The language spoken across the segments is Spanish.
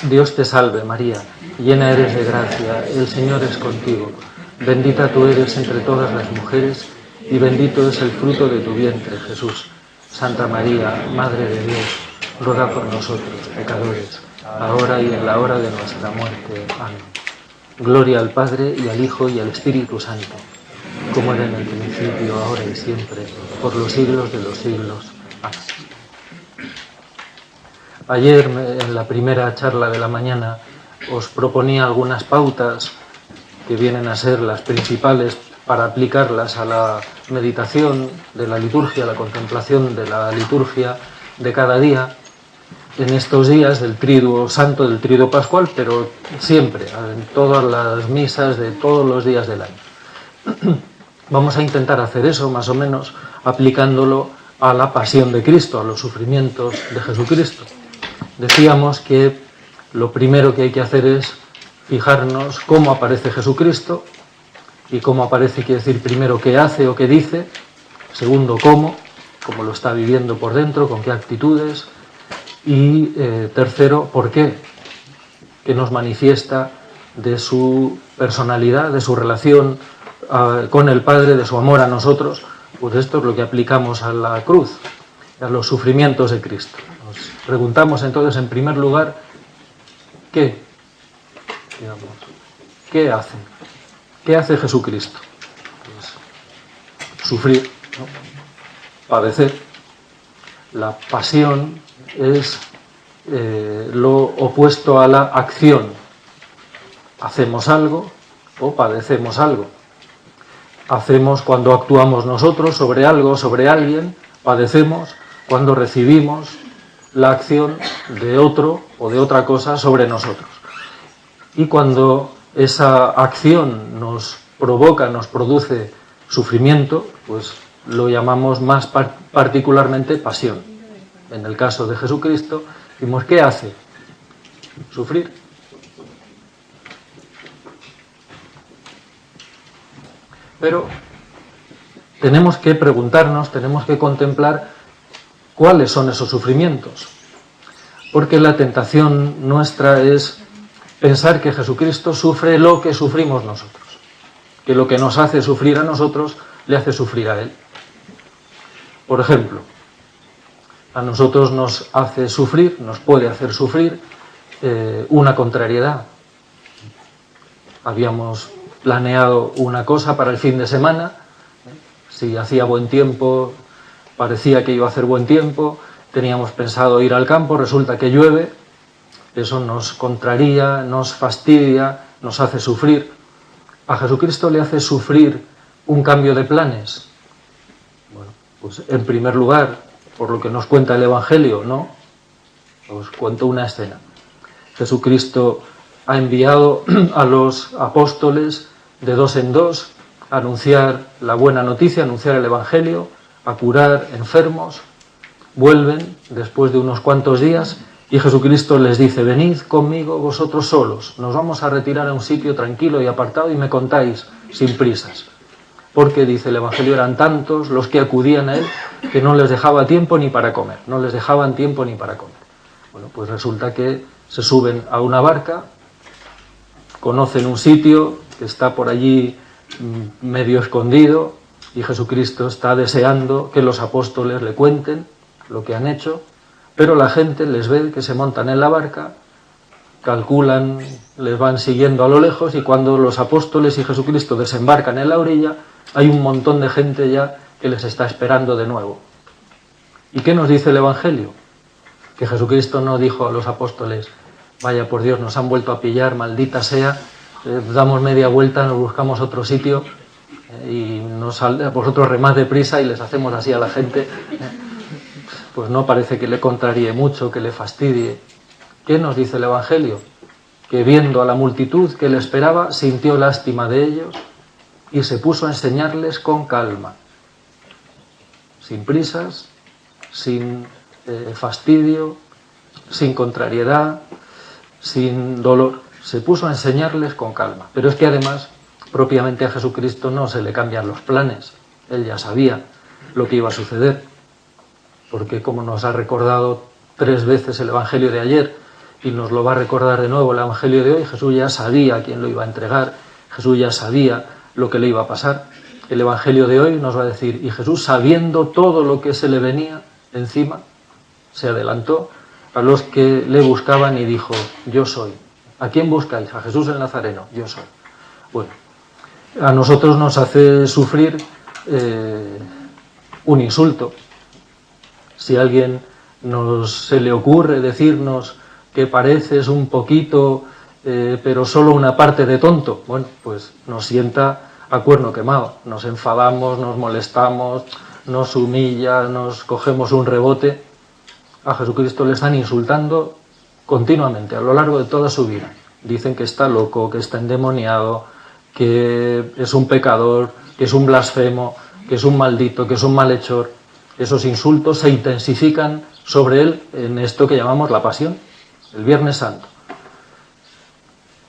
Dios te salve María, llena eres de gracia, el Señor es contigo. Bendita tú eres entre todas las mujeres y bendito es el fruto de tu vientre, Jesús. Santa María, Madre de Dios, ruega por nosotros, pecadores, ahora y en la hora de nuestra muerte. Amén. Gloria al Padre, y al Hijo, y al Espíritu Santo, como era en el principio, ahora y siempre, por los siglos de los siglos. Amén. Ayer, en la primera charla de la mañana, os proponía algunas pautas que vienen a ser las principales para aplicarlas a la meditación de la liturgia, a la contemplación de la liturgia de cada día, en estos días del Triduo Santo, del Triduo Pascual, pero siempre, en todas las misas de todos los días del año. Vamos a intentar hacer eso, más o menos, aplicándolo a la pasión de Cristo, a los sufrimientos de Jesucristo. Decíamos que lo primero que hay que hacer es fijarnos cómo aparece Jesucristo, y cómo aparece quiere decir primero qué hace o qué dice, segundo cómo lo está viviendo por dentro, con qué actitudes, y tercero por qué nos manifiesta de su personalidad, de su relación con el Padre, de su amor a nosotros. Pues esto es lo que aplicamos a la cruz, a los sufrimientos de Cristo. Nos preguntamos entonces, en primer lugar, ¿qué hace? ¿Qué hace Jesucristo? Pues, sufrir, ¿no? Padecer. La pasión es lo opuesto a la acción. Hacemos algo o padecemos algo. Hacemos cuando actuamos nosotros sobre algo, sobre alguien. Padecemos cuando recibimos la acción de otro o de otra cosa sobre nosotros. Y cuando esa acción nos provoca, nos produce sufrimiento, pues lo llamamos más particularmente pasión. En el caso de Jesucristo, decimos, ¿qué hace? Sufrir. Pero tenemos que preguntarnos, tenemos que contemplar cuáles son esos sufrimientos. Porque la tentación nuestra es pensar que Jesucristo sufre lo que sufrimos nosotros, que lo que nos hace sufrir a nosotros le hace sufrir a Él. Por ejemplo, a nosotros nos hace sufrir, nos puede hacer sufrir una contrariedad. Habíamos planeado una cosa para el fin de semana, si hacía buen tiempo, parecía que iba a hacer buen tiempo, teníamos pensado ir al campo, resulta que llueve. Eso nos contraría, nos fastidia, nos hace sufrir. ¿A Jesucristo le hace sufrir un cambio de planes? Bueno, pues en primer lugar, por lo que nos cuenta el Evangelio, ¿no? Os cuento una escena. Jesucristo ha enviado a los apóstoles de dos en dos a anunciar la buena noticia, a anunciar el Evangelio, a curar enfermos. Vuelven después de unos cuantos días y Jesucristo les dice, venid conmigo vosotros solos, nos vamos a retirar a un sitio tranquilo y apartado y me contáis sin prisas. Porque, dice el Evangelio, eran tantos los que acudían a Él que no les dejaba tiempo ni para comer, no les dejaban tiempo ni para comer. Bueno, pues resulta que se suben a una barca, conocen un sitio que está por allí medio escondido y Jesucristo está deseando que los apóstoles le cuenten lo que han hecho. Pero la gente les ve que se montan en la barca, calculan, les van siguiendo a lo lejos y cuando los apóstoles y Jesucristo desembarcan en la orilla, hay un montón de gente ya que les está esperando de nuevo. ¿Y qué nos dice el Evangelio? Que Jesucristo no dijo a los apóstoles, vaya por Dios, nos han vuelto a pillar, maldita sea, damos media vuelta, nos buscamos otro sitio y vosotros remad deprisa y les hacemos así a la gente. Pues no parece que le contraríe mucho, que le fastidie. ¿Qué nos dice el Evangelio? Que viendo a la multitud que le esperaba, sintió lástima de ellos y se puso a enseñarles con calma, sin prisas, sin fastidio, sin contrariedad, sin dolor. Se puso a enseñarles con calma. Pero es que además, propiamente a Jesucristo no se le cambian los planes. Él ya sabía lo que iba a suceder. Porque como nos ha recordado 3 veces el Evangelio de ayer, y nos lo va a recordar de nuevo el Evangelio de hoy. Jesús ya sabía quién lo iba a entregar, Jesús ya sabía lo que le iba a pasar. El Evangelio de hoy nos va a decir, y Jesús, sabiendo todo lo que se le venía encima, se adelantó a los que le buscaban y dijo, yo soy. ¿A quién buscáis? A Jesús el Nazareno, yo soy. Bueno, a nosotros nos hace sufrir un insulto. Si a alguien se le ocurre decirnos que pareces un poquito, pero solo una parte de tonto, bueno, pues nos sienta a cuerno quemado. Nos enfadamos, nos molestamos, nos humilla, nos cogemos un rebote. A Jesucristo le están insultando continuamente, a lo largo de toda su vida. Dicen que está loco, que está endemoniado, que es un pecador, que es un blasfemo, que es un maldito, que es un malhechor. Esos insultos se intensifican sobre él en esto que llamamos la pasión, el Viernes Santo.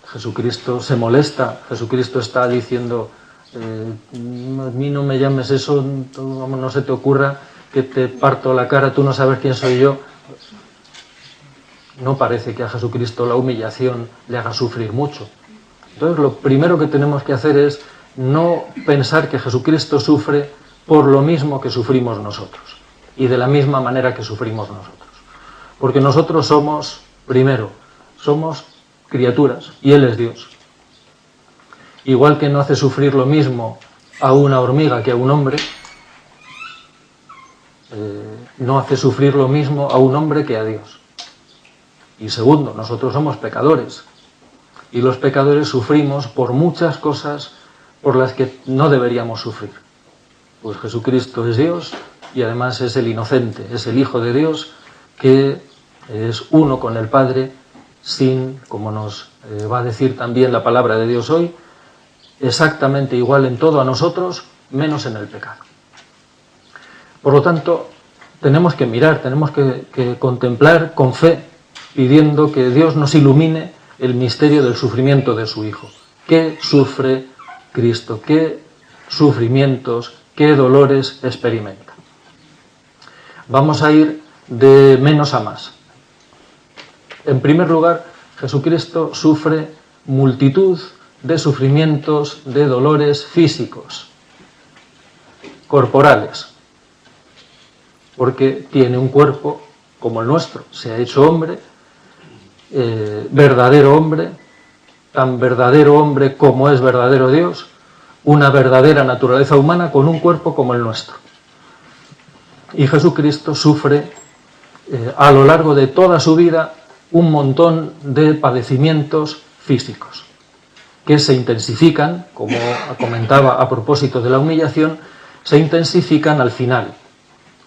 Jesucristo se molesta, Jesucristo está diciendo, a mí no me llames eso, no se te ocurra que te parto la cara, tú no sabes quién soy yo. No parece que a Jesucristo la humillación le haga sufrir mucho. Entonces lo primero que tenemos que hacer es no pensar que Jesucristo sufre por lo mismo que sufrimos nosotros y de la misma manera que sufrimos nosotros. Porque nosotros somos, primero, somos criaturas y Él es Dios. Igual que no hace sufrir lo mismo a una hormiga que a un hombre, no hace sufrir lo mismo a un hombre que a Dios. Y segundo, nosotros somos pecadores y los pecadores sufrimos por muchas cosas por las que no deberíamos sufrir. Pues Jesucristo es Dios y además es el inocente, es el Hijo de Dios que es uno con el Padre sin, como nos va a decir también la palabra de Dios hoy, exactamente igual en todo a nosotros, menos en el pecado. Por lo tanto, tenemos que mirar, tenemos que contemplar con fe, pidiendo que Dios nos ilumine el misterio del sufrimiento de su Hijo. ¿Qué sufre Cristo? ¿Qué sufrimientos, qué dolores experimenta? Vamos a ir de menos a más. En primer lugar, Jesucristo sufre multitud de sufrimientos, de dolores físicos, corporales, porque tiene un cuerpo como el nuestro, se ha hecho hombre, verdadero hombre, tan verdadero hombre como es verdadero Dios, una verdadera naturaleza humana con un cuerpo como el nuestro. Y Jesucristo sufre a lo largo de toda su vida un montón de padecimientos físicos que se intensifican, como comentaba a propósito de la humillación, se intensifican al final,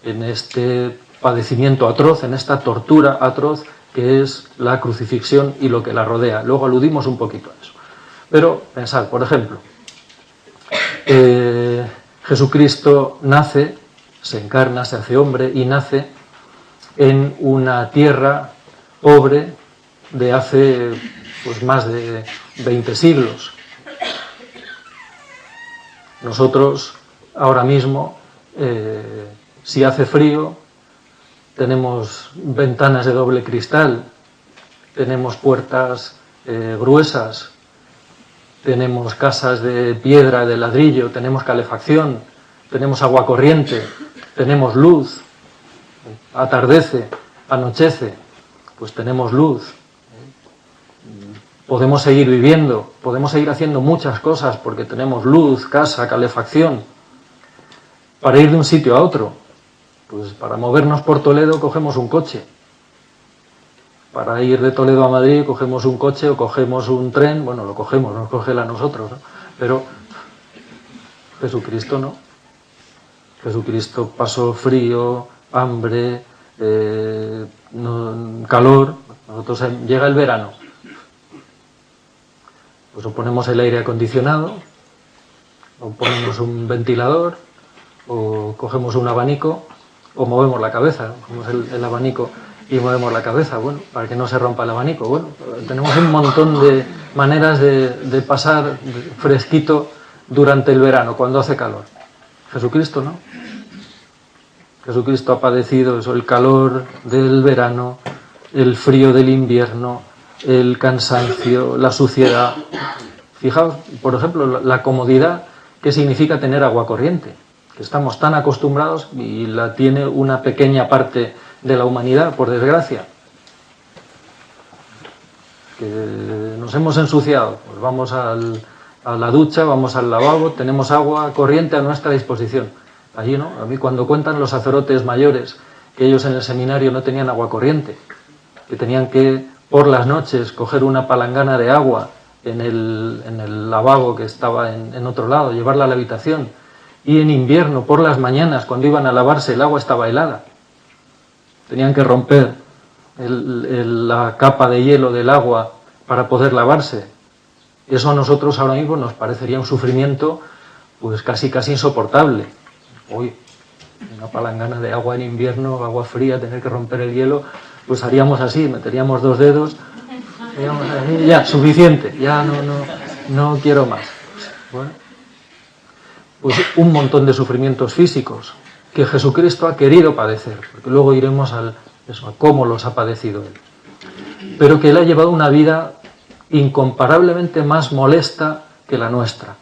en este padecimiento atroz, en esta tortura atroz que es la crucifixión y lo que la rodea. Luego aludimos un poquito a eso. Pero pensad, por ejemplo, Jesucristo nace, se encarna, se hace hombre y nace en una tierra pobre de hace pues más de 20 siglos. Nosotros ahora mismo, si hace frío, tenemos ventanas de doble cristal, tenemos puertas gruesas, tenemos casas de piedra, de ladrillo, tenemos calefacción, tenemos agua corriente, tenemos luz, atardece, anochece, pues tenemos luz. Podemos seguir viviendo, podemos seguir haciendo muchas cosas porque tenemos luz, casa, calefacción. Para ir de un sitio a otro, pues para movernos por Toledo cogemos un coche. Para ir de Toledo a Madrid cogemos un coche o cogemos un tren, bueno, lo cogemos, nos coge él a nosotros, ¿no? Pero Jesucristo no. Jesucristo pasó frío, hambre, calor. Nosotros llega el verano, pues o ponemos el aire acondicionado, o ponemos un ventilador, o cogemos un abanico, o movemos la cabeza, ¿no? Cogemos el abanico y movemos la cabeza, bueno, para que no se rompa el abanico. Bueno, tenemos un montón de maneras de pasar fresquito durante el verano, cuando hace calor. Jesucristo no. Jesucristo ha padecido eso, el calor del verano, el frío del invierno, el cansancio, la suciedad. Fijaos, por ejemplo, la comodidad que significa tener agua corriente, que estamos tan acostumbrados y la tiene una pequeña parte de la humanidad, por desgracia. Que nos hemos ensuciado, pues vamos a la ducha, vamos al lavabo, tenemos agua corriente a nuestra disposición. Allí no, a mí cuando cuentan los sacerdotes mayores que ellos en el seminario no tenían agua corriente, que tenían que por las noches coger una palangana de agua en el lavabo que estaba en otro lado, llevarla a la habitación, y en invierno por las mañanas cuando iban a lavarse el agua estaba helada, tenían que romper la capa de hielo del agua para poder lavarse. Eso a nosotros ahora mismo nos parecería un sufrimiento pues casi insoportable. Hoy, una palangana de agua en invierno, agua fría, tener que romper el hielo, pues haríamos así, meteríamos 2 dedos, así, ya, suficiente, ya no quiero más. Bueno, pues un montón de sufrimientos físicos que Jesucristo ha querido padecer, porque luego iremos a cómo los ha padecido Él. Pero que Él ha llevado una vida incomparablemente más molesta que la nuestra,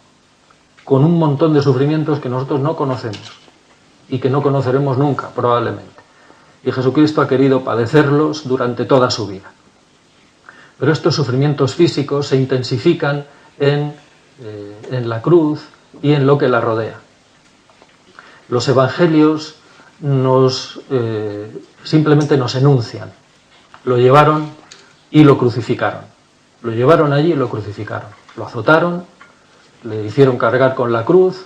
con un montón de sufrimientos que nosotros no conocemos y que no conoceremos nunca, probablemente. Y Jesucristo ha querido padecerlos durante toda su vida. Pero estos sufrimientos físicos se intensifican en la cruz y en lo que la rodea. Los evangelios simplemente nos enuncian. Lo llevaron y lo crucificaron. Lo llevaron allí y lo crucificaron. Lo azotaron, le hicieron cargar con la cruz,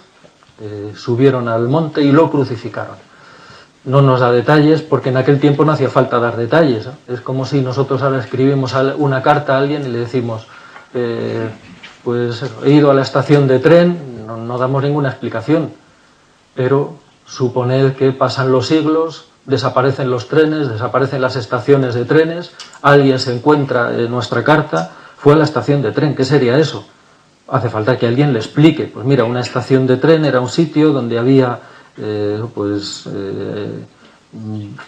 subieron al monte y lo crucificaron. No nos da detalles porque en aquel tiempo no hacía falta dar detalles, ¿no? Es como si nosotros ahora escribimos una carta a alguien y le decimos pues he ido a la estación de tren, no damos ninguna explicación, pero suponed que pasan los siglos, desaparecen los trenes, desaparecen las estaciones de trenes, alguien se encuentra en nuestra carta, fue a la estación de tren, ¿qué sería eso? Hace falta que alguien le explique. Pues mira, una estación de tren era un sitio donde había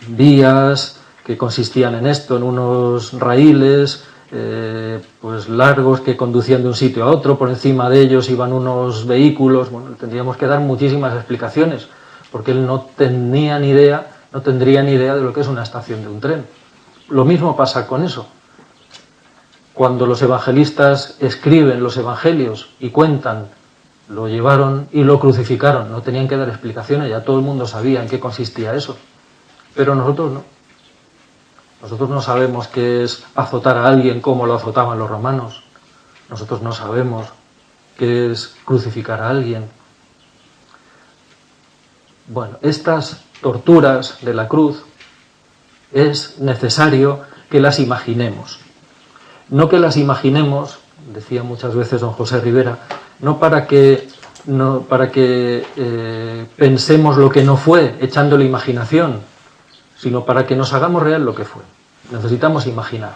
vías que consistían en esto, en unos raíles pues largos que conducían de un sitio a otro, por encima de ellos iban unos vehículos. Bueno, tendríamos que dar muchísimas explicaciones, porque él no tendría ni idea de lo que es una estación de un tren. Lo mismo pasa con eso. Cuando los evangelistas escriben los evangelios y cuentan, lo llevaron y lo crucificaron, no tenían que dar explicaciones, ya todo el mundo sabía en qué consistía eso. Pero nosotros no. Nosotros no sabemos qué es azotar a alguien como lo azotaban los romanos. Nosotros no sabemos qué es crucificar a alguien. Bueno, estas torturas de la cruz es necesario que las imaginemos. No que las imaginemos, decía muchas veces don José Rivera, no para que pensemos lo que no fue, echándole imaginación, sino para que nos hagamos real lo que fue. Necesitamos imaginar.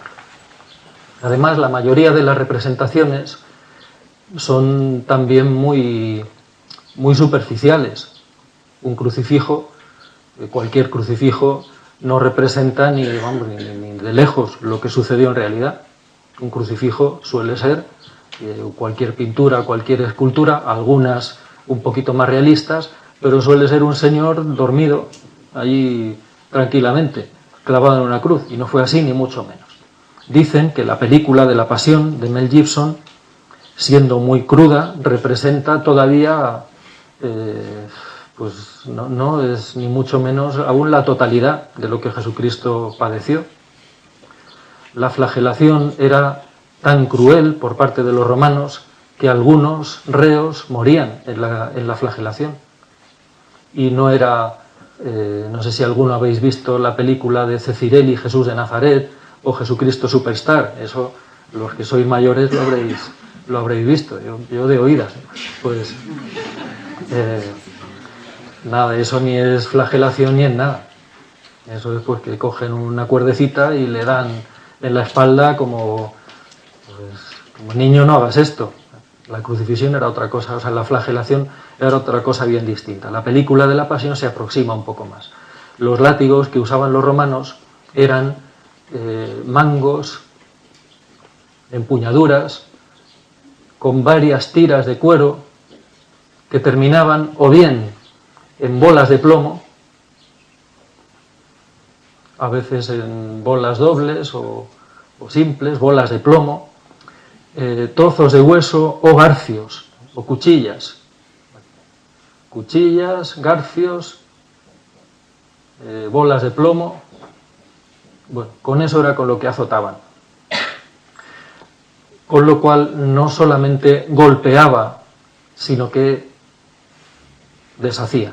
Además, la mayoría de las representaciones son también muy superficiales. Un crucifijo, cualquier crucifijo, no representa ni de lejos lo que sucedió en realidad. Un crucifijo suele ser cualquier pintura, cualquier escultura, algunas un poquito más realistas, pero suele ser un señor dormido allí tranquilamente, clavado en una cruz, y no fue así ni mucho menos. Dicen que la película de La Pasión de Mel Gibson, siendo muy cruda, representa todavía pues no es ni mucho menos aún la totalidad de lo que Jesucristo padeció. La flagelación era tan cruel por parte de los romanos que algunos reos morían en la flagelación. Y no era, no sé si alguno habéis visto la película de Cecirelli, Jesús de Nazaret, o Jesucristo Superstar. Eso, los que sois mayores lo habréis visto, yo de oídas. Pues nada, eso ni es flagelación ni es nada. Eso es pues que cogen una cuerdecita y le dan en la espalda como niño, no hagas esto. La crucifixión era otra cosa, o sea, la flagelación era otra cosa bien distinta. La película de La Pasión se aproxima un poco más. Los látigos que usaban los romanos eran mangos, empuñaduras, con varias tiras de cuero que terminaban o bien en bolas de plomo, a veces en bolas dobles o simples, bolas de plomo, trozos de hueso o garfios o cuchillas. Cuchillas, garfios, bolas de plomo. Bueno, con eso era con lo que azotaban. Con lo cual no solamente golpeaba, sino que deshacía.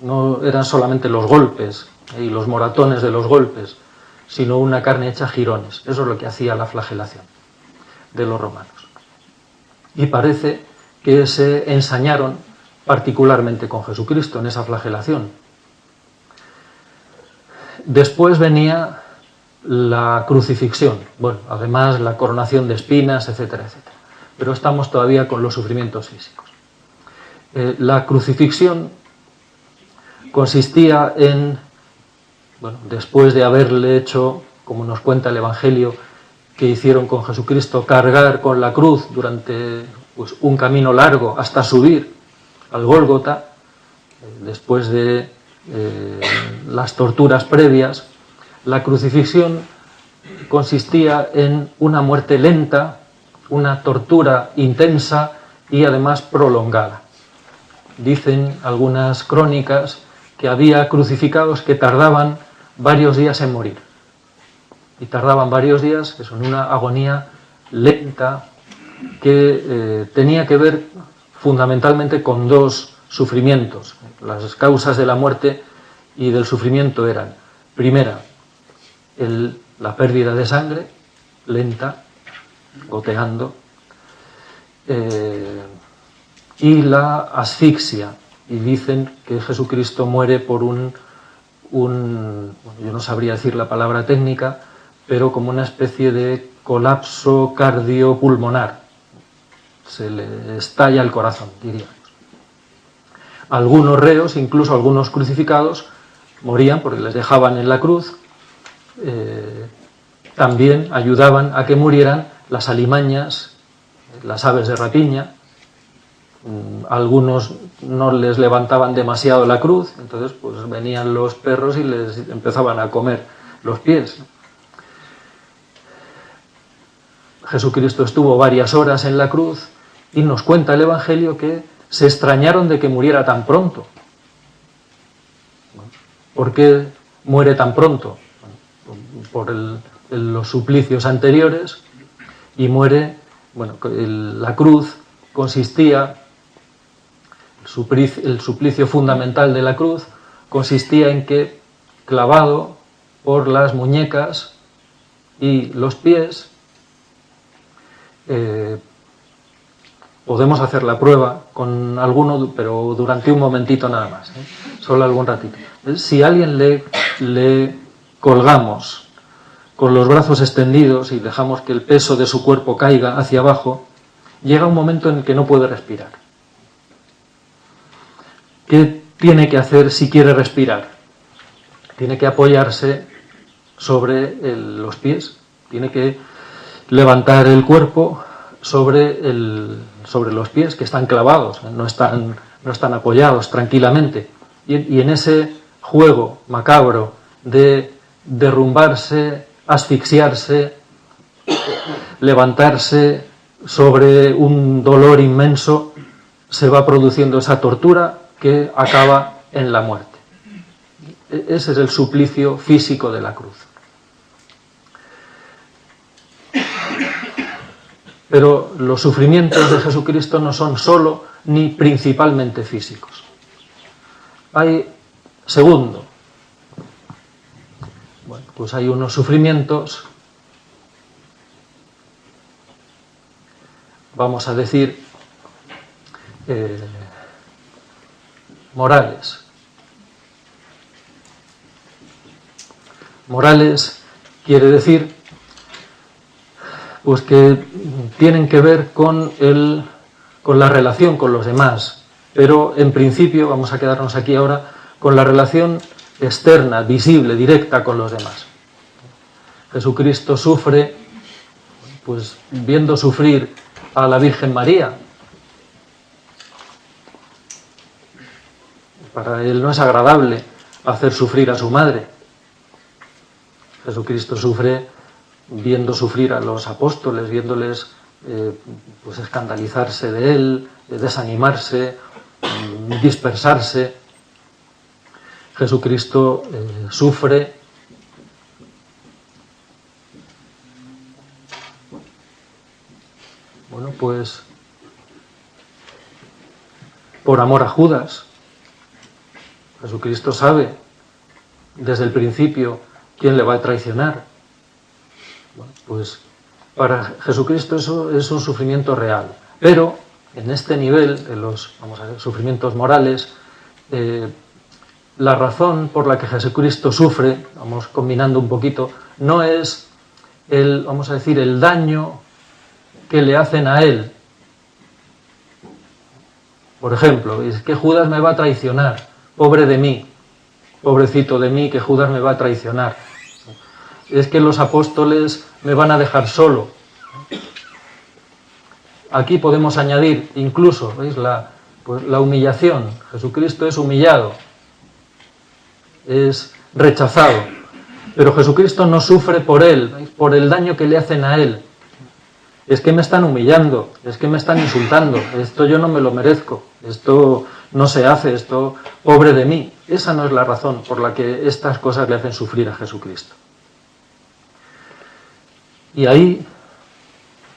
No eran solamente los golpes y los moratones de los golpes, sino una carne hecha jirones. Eso es lo que hacía la flagelación de los romanos. Y parece que se ensañaron particularmente con Jesucristo en esa flagelación. Después venía la crucifixión, bueno, además la coronación de espinas, etcétera, etcétera. Pero estamos todavía con los sufrimientos físicos. La crucifixión consistía en, bueno, después de haberle hecho, como nos cuenta el Evangelio, que hicieron con Jesucristo, cargar con la cruz durante pues, un camino largo hasta subir al Gólgota, después de las torturas previas. La crucifixión consistía en una muerte lenta, una tortura intensa y además prolongada. Dicen algunas crónicas que había crucificados que tardaban varios días en morir. Y tardaban varios días, eso, en una agonía lenta que tenía que ver fundamentalmente con dos sufrimientos. Las causas de la muerte y del sufrimiento eran, primera, la pérdida de sangre, lenta, goteando, y la asfixia. Y dicen que Jesucristo muere por bueno, yo no sabría decir la palabra técnica, pero como una especie de colapso cardiopulmonar. Se le estalla el corazón, diríamos. Algunos reos, incluso algunos crucificados, morían porque les dejaban en la cruz. También ayudaban a que murieran las alimañas, las aves de rapiña. Algunos no les levantaban demasiado la cruz, entonces pues venían los perros y les empezaban a comer los pies. Jesucristo estuvo varias horas en la cruz y nos cuenta el Evangelio que se extrañaron de que muriera tan pronto. ¿Por qué muere tan pronto? Por los suplicios anteriores, y muere, bueno, la cruz consistía, el suplicio fundamental de la cruz consistía en que, clavado por las muñecas y los pies, podemos hacer la prueba con alguno, pero durante un momentito nada más, solo algún ratito. Si a alguien le colgamos con los brazos extendidos y dejamos que el peso de su cuerpo caiga hacia abajo, llega un momento en el que no puede respirar. ¿Qué tiene que hacer si quiere respirar? Tiene que apoyarse sobre los pies, tiene que levantar el cuerpo sobre los pies, que están clavados, no están apoyados tranquilamente. Y en ese juego macabro de derrumbarse, asfixiarse, levantarse sobre un dolor inmenso, se va produciendo esa tortura que acaba en la muerte. Ese es el suplicio físico de la cruz. Pero los sufrimientos de Jesucristo no son solo ni principalmente físicos. Hay, segundo, bueno, pues hay unos sufrimientos, vamos a decir, morales. Morales quiere decir pues que tienen que ver con la relación con los demás, pero en principio, vamos a quedarnos aquí ahora, con la relación externa, visible, directa con los demás. Jesucristo sufre, pues viendo sufrir a la Virgen María. Para él no es agradable hacer sufrir a su madre. Jesucristo sufre viendo sufrir a los apóstoles, viéndoles pues escandalizarse de él, desanimarse, dispersarse. Jesucristo sufre pues por amor a Judas. Jesucristo sabe desde el principio quién le va a traicionar. Bueno, pues para Jesucristo eso es un sufrimiento real. Pero en este nivel, de los sufrimientos morales, la razón por la que Jesucristo sufre, vamos combinando un poquito, no es el daño que le hacen a él. Por ejemplo, es que Judas me va a traicionar, pobre de mí, pobrecito de mí, que Judas me va a traicionar. Es que los apóstoles me van a dejar solo. Aquí podemos añadir incluso, ¿veis? La humillación. Jesucristo es humillado, es rechazado, pero Jesucristo no sufre por él, ¿veis? Por el daño que le hacen a él. Es que me están humillando, es que me están insultando, esto yo no me lo merezco, esto no se hace, esto pobre de mí. Esa no es la razón por la que estas cosas le hacen sufrir a Jesucristo. Y ahí,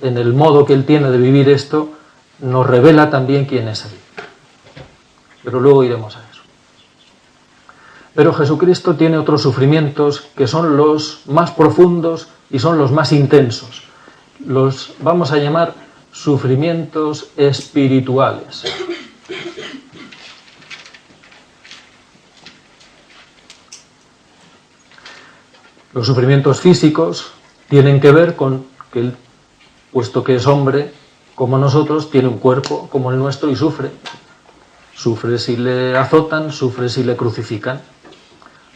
en el modo que él tiene de vivir esto, nos revela también quién es él. Pero luego iremos a eso. Pero Jesucristo tiene otros sufrimientos que son los más profundos y son los más intensos. Los vamos a llamar sufrimientos espirituales. Los sufrimientos físicos tienen que ver con que él, puesto que es hombre, como nosotros, tiene un cuerpo como el nuestro y sufre. Sufre si le azotan, sufre si le crucifican.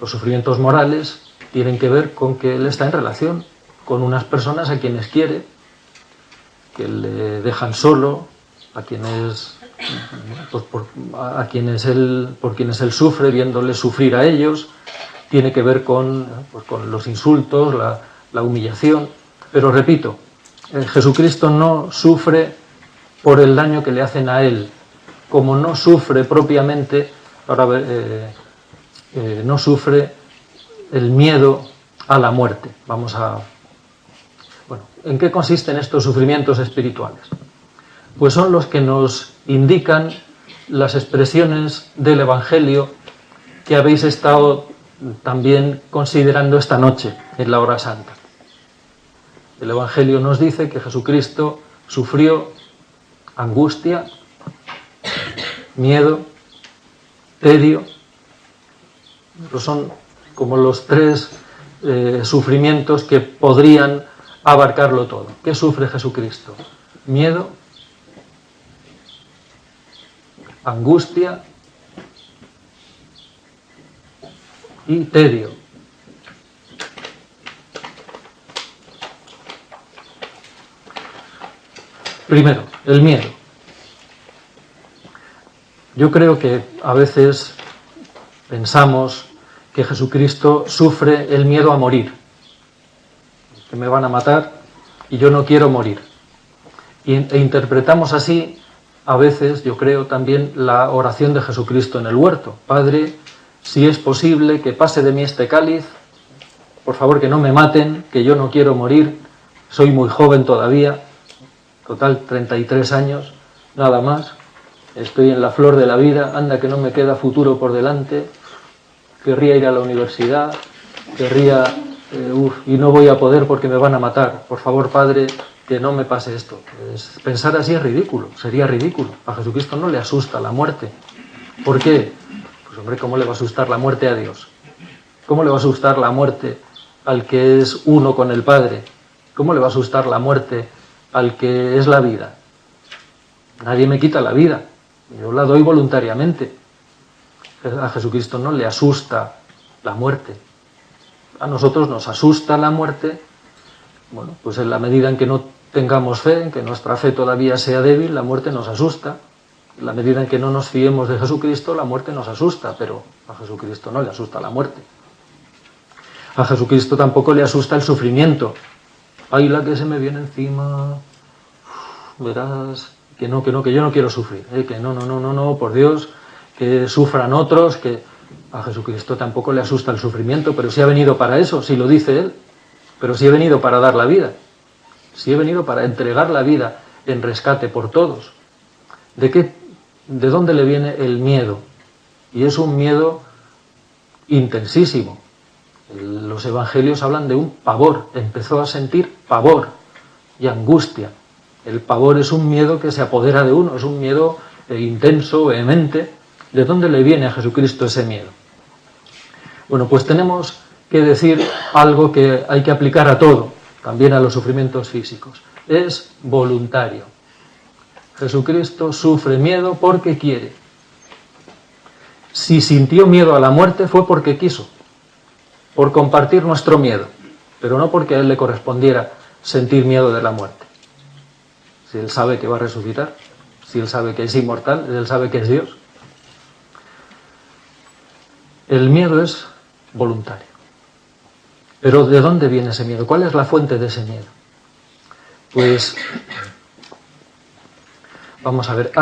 Los sufrimientos morales tienen que ver con que él está en relación con unas personas a quienes quiere, que le dejan solo, a quienes, pues por quienes él sufre, viéndoles sufrir a ellos. Tiene que ver con los insultos, la humillación. Pero repito, Jesucristo no sufre por el daño que le hacen a él, como no sufre propiamente, no sufre el miedo a la muerte. ¿En qué consisten estos sufrimientos espirituales? Pues son los que nos indican las expresiones del Evangelio que habéis estado también considerando esta noche en la hora santa. El Evangelio nos dice que Jesucristo sufrió angustia, miedo, tedio. Pero son como los tres sufrimientos que podrían abarcarlo todo. ¿Qué sufre Jesucristo? Miedo, angustia y tedio. Primero, el miedo. Yo creo que a veces pensamos que Jesucristo sufre el miedo a morir, que me van a matar y yo no quiero morir. E interpretamos así, a veces, yo creo, también la oración de Jesucristo en el huerto. Padre, si es posible que pase de mí este cáliz, por favor que no me maten, que yo no quiero morir, soy muy joven todavía, total 33 años, nada más, estoy en la flor de la vida, anda que no me queda futuro por delante, querría ir a la universidad, y no voy a poder porque me van a matar. Por favor, Padre, que no me pase esto. Pensar así es ridículo, sería ridículo. A Jesucristo no le asusta la muerte. ¿Por qué? Pues hombre, ¿cómo le va a asustar la muerte a Dios? ¿Cómo le va a asustar la muerte al que es uno con el Padre? ¿Cómo le va a asustar la muerte al que es la vida? Nadie me quita la vida, yo la doy voluntariamente. A Jesucristo no le asusta la muerte. A nosotros nos asusta la muerte, bueno, pues en la medida en que no tengamos fe, en que nuestra fe todavía sea débil, la muerte nos asusta. En la medida en que no nos fiemos de Jesucristo, la muerte nos asusta, pero a Jesucristo no le asusta la muerte. A Jesucristo tampoco le asusta el sufrimiento. Ay, la que se me viene encima, verás, que yo no quiero sufrir, que no, por Dios, que sufran otros, que a Jesucristo tampoco le asusta el sufrimiento, pero si ha venido para eso, si lo dice Él, pero si he venido para dar la vida, si he venido para entregar la vida en rescate por todos. ¿De dónde le viene el miedo? Y es un miedo intensísimo. Los evangelios hablan de un pavor, empezó a sentir pavor y angustia. El pavor es un miedo que se apodera de uno, es un miedo intenso, vehemente. ¿De dónde le viene a Jesucristo ese miedo? Bueno, pues tenemos que decir algo que hay que aplicar a todo, también a los sufrimientos físicos. Es voluntario. Jesucristo sufre miedo porque quiere. Si sintió miedo a la muerte fue porque quiso, por compartir nuestro miedo, pero no porque a Él le correspondiera sentir miedo de la muerte. Si Él sabe que va a resucitar, si Él sabe que es inmortal, Él sabe que es Dios. El miedo es voluntario. Pero ¿de dónde viene ese miedo? ¿Cuál es la fuente de ese miedo? Pues vamos a ver,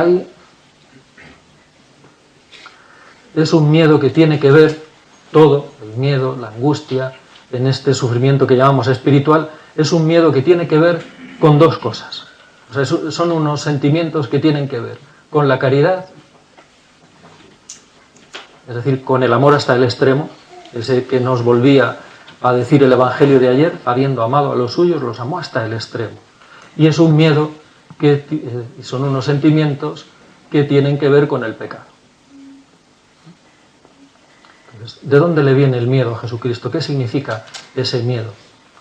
es un miedo que tiene que ver todo, el miedo, la angustia, en este sufrimiento que llamamos espiritual, es un miedo que tiene que ver con dos cosas. O sea, son unos sentimientos que tienen que ver con la caridad, es decir, con el amor hasta el extremo, ese que nos volvía a decir el Evangelio de ayer, habiendo amado a los suyos, los amó hasta el extremo. Y es un miedo son unos sentimientos que tienen que ver con el pecado. Entonces, ¿de dónde le viene el miedo a Jesucristo? ¿Qué significa ese miedo?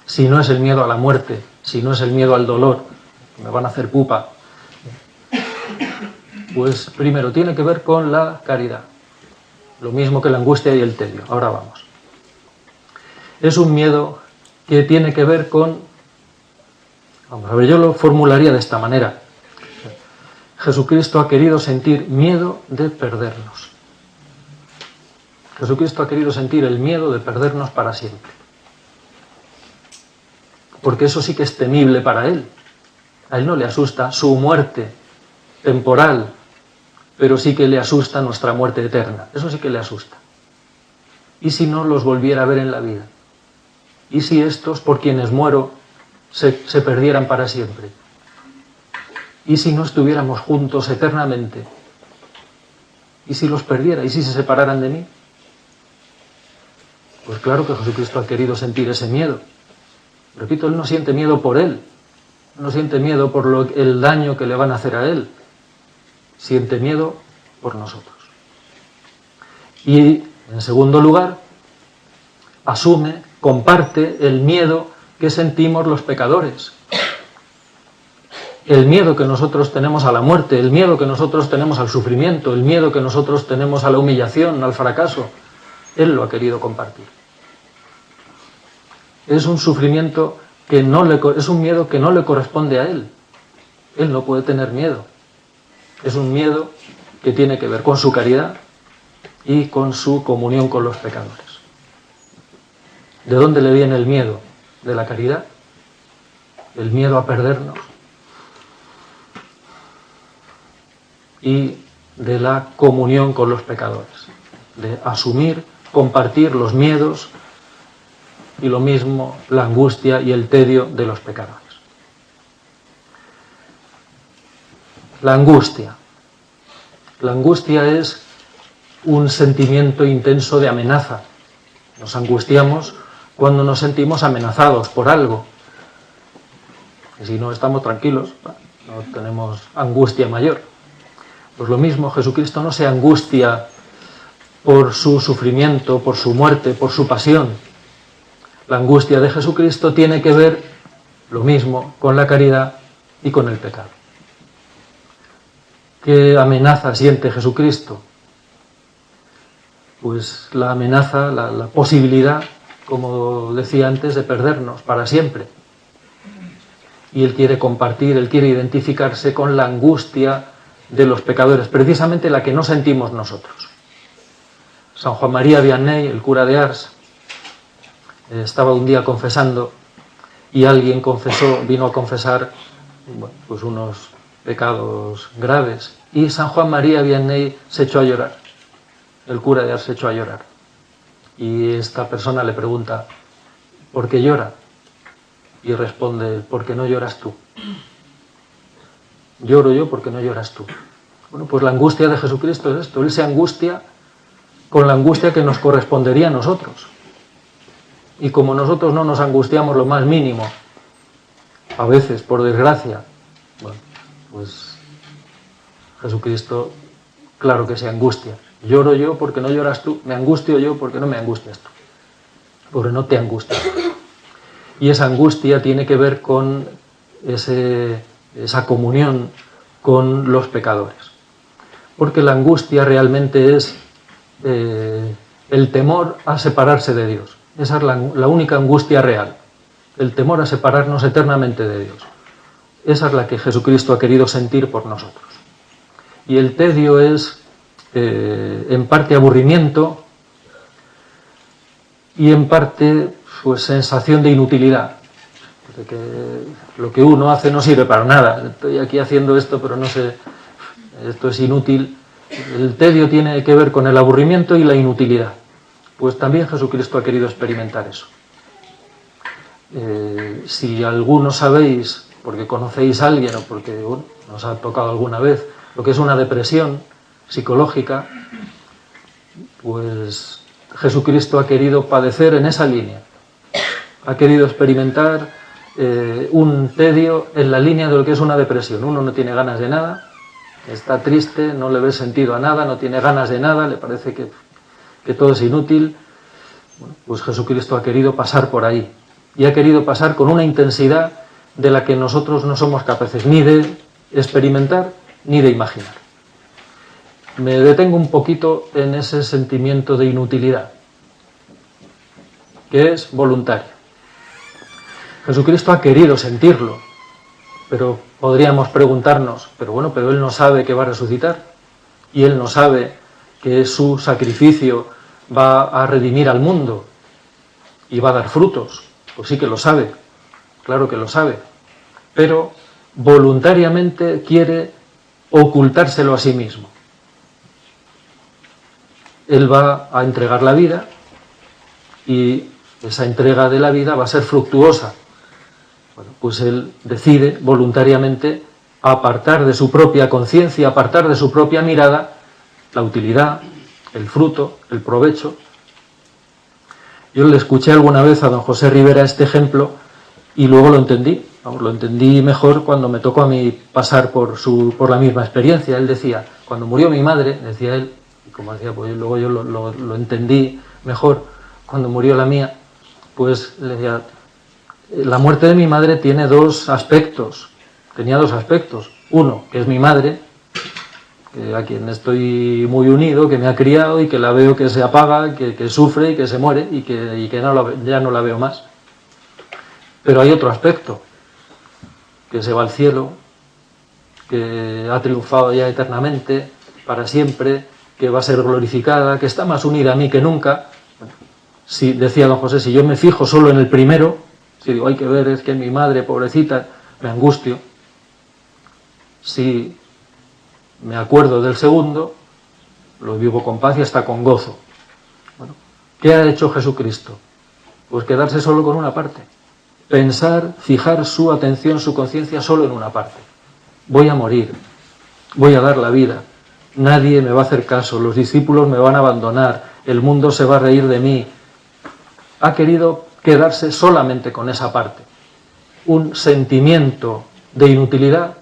Si no es el miedo a la muerte, si no es el miedo al dolor, me van a hacer pupa, pues primero tiene que ver con la caridad, lo mismo que la angustia y el tedio. Ahora vamos. Es un miedo que tiene que ver con... Vamos a ver, yo lo formularía de esta manera. Jesucristo ha querido sentir miedo de perdernos. Jesucristo ha querido sentir el miedo de perdernos para siempre. Porque eso sí que es temible para Él. A Él no le asusta su muerte temporal, pero sí que le asusta nuestra muerte eterna. Eso sí que le asusta. ¿Y si no los volviera a ver en la vida? ¿Y si estos por quienes muero se perdieran para siempre? ¿Y si no estuviéramos juntos eternamente? ¿Y si los perdiera? ¿Y si se separaran de mí? Pues claro que Jesucristo ha querido sentir ese miedo. Repito, Él no siente miedo por Él, no siente miedo por el daño que le van a hacer a Él, siente miedo por nosotros. Y, en segundo lugar, asume, comparte el miedo que sentimos los pecadores. El miedo que nosotros tenemos a la muerte, el miedo que nosotros tenemos al sufrimiento, el miedo que nosotros tenemos a la humillación, al fracaso, Él lo ha querido compartir. Es un sufrimiento es un miedo que no le corresponde a Él. Él no puede tener miedo. Es un miedo que tiene que ver con su caridad y con su comunión con los pecadores. ¿De dónde le viene el miedo? De la caridad, el miedo a perdernos y de la comunión con los pecadores, de asumir, compartir los miedos y lo mismo la angustia y el tedio de los pecadores. La angustia. La angustia es un sentimiento intenso de amenaza. Nos angustiamos cuando nos sentimos amenazados por algo. Y si no estamos tranquilos, no tenemos angustia mayor. Pues lo mismo, Jesucristo no se angustia por su sufrimiento, por su muerte, por su pasión. La angustia de Jesucristo tiene que ver, lo mismo, con la caridad y con el pecado. ¿Qué amenaza siente Jesucristo? Pues la amenaza, la posibilidad como decía antes, de perdernos para siempre. Y Él quiere compartir, Él quiere identificarse con la angustia de los pecadores, precisamente la que no sentimos nosotros. San Juan María Vianney, el cura de Ars, estaba un día confesando y alguien vino a confesar pues unos pecados graves, y San Juan María Vianney se echó a llorar. El cura de Ars se echó a llorar. Y esta persona le pregunta: ¿por qué llora? Y responde: ¿por qué no lloras tú? Lloro yo porque no lloras tú. Bueno, pues la angustia de Jesucristo es esto. Él se angustia con la angustia que nos correspondería a nosotros. Y como nosotros no nos angustiamos lo más mínimo, a veces, por desgracia, bueno, pues Jesucristo, claro que se angustia. Lloro yo porque no lloras tú, me angustio yo porque no me angustias tú, porque no te angustias. Y esa angustia tiene que ver con esa comunión con los pecadores. Porque la angustia realmente es el temor a separarse de Dios. Esa es la única angustia real, el temor a separarnos eternamente de Dios. Esa es la que Jesucristo ha querido sentir por nosotros. Y el tedio es en parte aburrimiento y en parte pues sensación de inutilidad, de que lo que uno hace no sirve para nada. Estoy aquí haciendo esto, pero no sé, esto es inútil. El tedio tiene que ver con el aburrimiento y la inutilidad. Pues también Jesucristo ha querido experimentar eso. Si algunos sabéis, porque conocéis a alguien o porque nos ha tocado alguna vez, lo que es una depresión psicológica, pues Jesucristo ha querido padecer en esa línea. Ha querido experimentar un tedio en la línea de lo que es una depresión. Uno no tiene ganas de nada, está triste, no le ve sentido a nada, no tiene ganas de nada, le parece que todo es inútil. Bueno, pues Jesucristo ha querido pasar por ahí. Y ha querido pasar con una intensidad de la que nosotros no somos capaces ni de experimentar ni de imaginar. Me detengo un poquito en ese sentimiento de inutilidad, que es voluntario. Jesucristo ha querido sentirlo, pero podríamos preguntarnos, pero Él no sabe que va a resucitar, y Él no sabe que su sacrificio va a redimir al mundo y va a dar frutos. Pues sí que lo sabe, claro que lo sabe, pero voluntariamente quiere ocultárselo a sí mismo. Él va a entregar la vida y esa entrega de la vida va a ser fructuosa. Bueno, pues Él decide voluntariamente apartar de su propia conciencia, apartar de su propia mirada la utilidad, el fruto, el provecho. Yo le escuché alguna vez a don José Rivera este ejemplo y luego lo entendí. Lo entendí mejor cuando me tocó a mí pasar por la misma experiencia. Él decía, cuando murió mi madre, decía él, y como decía, pues luego yo lo entendí mejor, cuando murió la mía, pues le decía, la muerte de mi madre tiene dos aspectos, tenía dos aspectos. Uno, que es mi madre, a quien estoy muy unido, que me ha criado y que la veo que se apaga, que sufre y que se muere y que ya no la veo más. Pero hay otro aspecto, que se va al cielo, que ha triunfado ya eternamente, para siempre, que va a ser glorificada, que está más unida a mí que nunca. Si, decía don José, si yo me fijo solo en el primero, si digo, hay que ver, es que mi madre, pobrecita, me angustio. Si me acuerdo del segundo, lo vivo con paz y hasta con gozo. Bueno, ¿qué ha hecho Jesucristo? Pues quedarse solo con una parte. Pensar, fijar su atención, su conciencia solo en una parte. Voy a morir, voy a dar la vida, nadie me va a hacer caso, los discípulos me van a abandonar, el mundo se va a reír de mí. Ha querido quedarse solamente con esa parte. Un sentimiento de inutilidad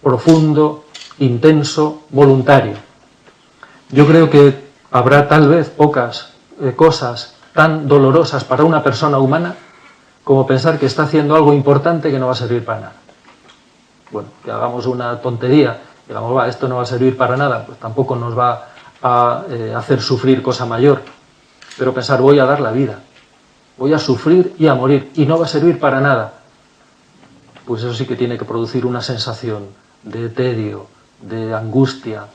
profundo, intenso, voluntario. Yo creo que habrá tal vez pocas cosas tan dolorosas para una persona humana como pensar que está haciendo algo importante que no va a servir para nada. Bueno, que hagamos una tontería, digamos, esto no va a servir para nada, pues tampoco nos va a hacer sufrir cosa mayor. pero pensar, voy a dar la vida, voy a sufrir y a morir, y no va a servir para nada, pues eso sí que tiene que producir una sensación de tedio, de angustia,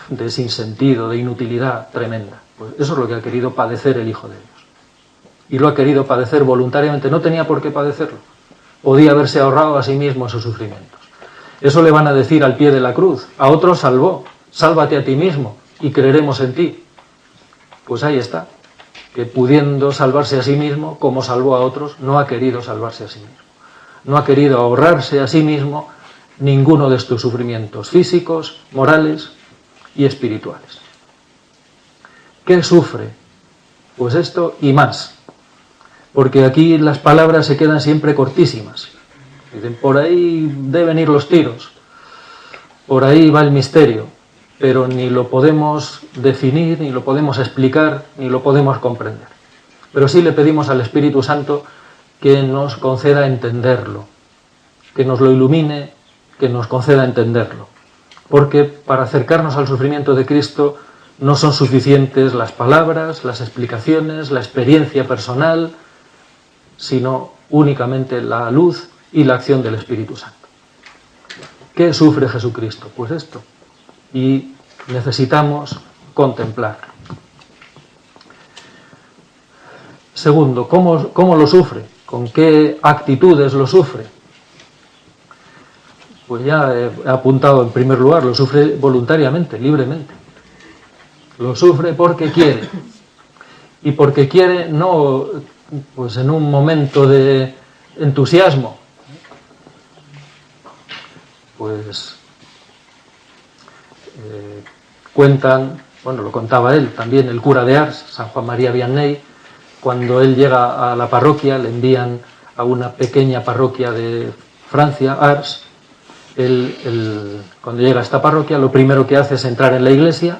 de sinsentido, de inutilidad tremenda. Pues eso es lo que ha querido padecer el Hijo de Dios. Y lo ha querido padecer voluntariamente, no tenía por qué padecerlo. Podía haberse ahorrado a sí mismo esos sufrimientos. Eso le van a decir al pie de la cruz. A otros salvó, sálvate a ti mismo y creeremos en ti. Pues ahí está, que pudiendo salvarse a sí mismo, como salvó a otros, no ha querido salvarse a sí mismo. No ha querido ahorrarse a sí mismo ninguno de estos sufrimientos físicos, morales y espirituales. ¿Qué sufre? Pues esto y más. Porque aquí las palabras se quedan siempre cortísimas. Dicen, por ahí deben ir los tiros, por ahí va el misterio, pero ni lo podemos definir, ni lo podemos explicar, ni lo podemos comprender. Pero sí le pedimos al Espíritu Santo que nos conceda entenderlo, que nos lo ilumine, que nos conceda entenderlo. Porque para acercarnos al sufrimiento de Cristo no son suficientes las palabras, las explicaciones, la experiencia personal, sino únicamente la luz y la acción del Espíritu Santo. ¿Qué sufre Jesucristo? Pues esto. Y necesitamos contemplarlo. Segundo, ¿cómo lo sufre? ¿Con qué actitudes lo sufre? Pues ya he apuntado en primer lugar, lo sufre voluntariamente, libremente. Lo sufre porque quiere. Y porque quiere no pues en un momento de entusiasmo. Pues cuentan, bueno, lo contaba él, también el cura de Ars, San Juan María Vianney, cuando él llega a la parroquia, le envían a una pequeña parroquia de Francia, Ars. Cuando llega a esta parroquia, lo primero que hace es entrar en la iglesia,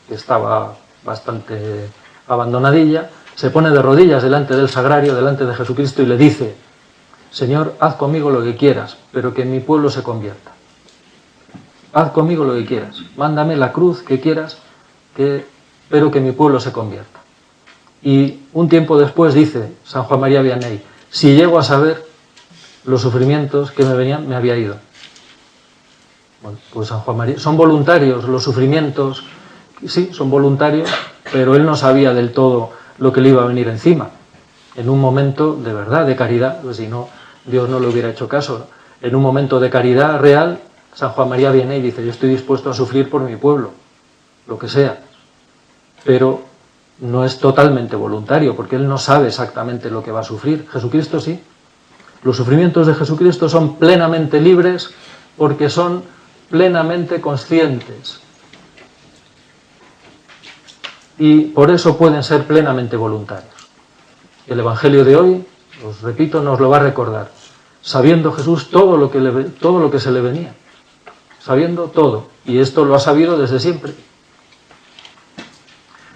que estaba bastante abandonadilla, se pone de rodillas delante del sagrario, delante de Jesucristo, y le dice, Señor, haz conmigo lo que quieras, pero que mi pueblo se convierta. Haz conmigo lo que quieras, mándame la cruz que quieras, pero que mi pueblo se convierta. Y un tiempo después dice San Juan María Vianney, si llego a saber los sufrimientos que me venían, me había ido. Bueno, pues San Juan María, son voluntarios los sufrimientos, sí, son voluntarios, pero él no sabía del todo lo que le iba a venir encima. En un momento de verdad, de caridad, pues si no, Dios no le hubiera hecho caso. En un momento de caridad real, San Juan María Vianney dice, yo estoy dispuesto a sufrir por mi pueblo, lo que sea, pero no es totalmente voluntario, porque él no sabe exactamente lo que va a sufrir. Jesucristo sí. Los sufrimientos de Jesucristo son plenamente libres porque son plenamente conscientes. Y por eso pueden ser plenamente voluntarios. El Evangelio de hoy, os repito, nos lo va a recordar. Sabiendo Jesús todo lo que se le venía. Sabiendo todo. Y esto lo ha sabido desde siempre.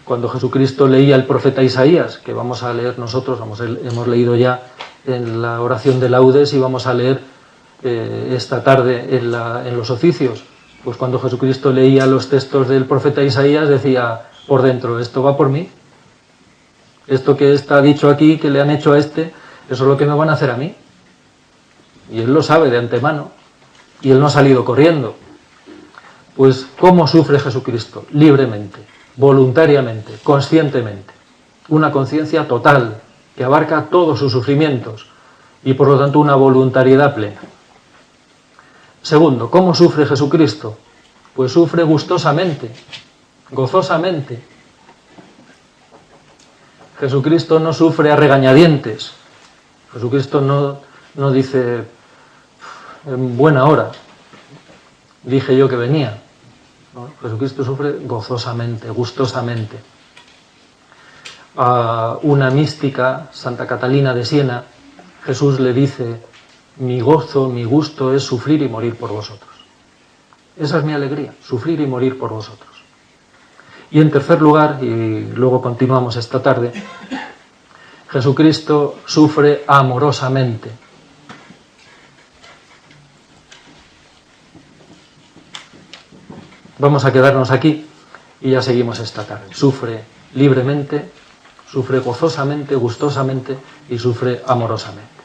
Cuando Jesucristo leía el profeta Isaías, que vamos a leer nosotros, hemos leído ya en la oración de laudes y vamos a leer esta tarde en los oficios, pues cuando Jesucristo leía los textos del profeta Isaías decía por dentro, esto va por mí, esto que está dicho aquí, que le han hecho a este, eso es lo que me van a hacer a mí. Y él lo sabe de antemano, y él no ha salido corriendo. Pues ¿cómo sufre Jesucristo? Libremente, voluntariamente, conscientemente. Una conciencia total, que abarca todos sus sufrimientos, y por lo tanto una voluntariedad plena. Segundo, ¿cómo sufre Jesucristo? Pues sufre gustosamente, gozosamente. Jesucristo no sufre a regañadientes. Jesucristo no dice, en buena hora, dije yo que venía. ¿No? Jesucristo sufre gozosamente, gustosamente. A una mística, Santa Catalina de Siena, Jesús le dice, mi gozo, mi gusto es sufrir y morir por vosotros. Esa es mi alegría, sufrir y morir por vosotros. Y en tercer lugar, y luego continuamos esta tarde, Jesucristo sufre amorosamente. Vamos a quedarnos aquí y ya seguimos esta tarde. Sufre libremente, sufre gozosamente, gustosamente y sufre amorosamente.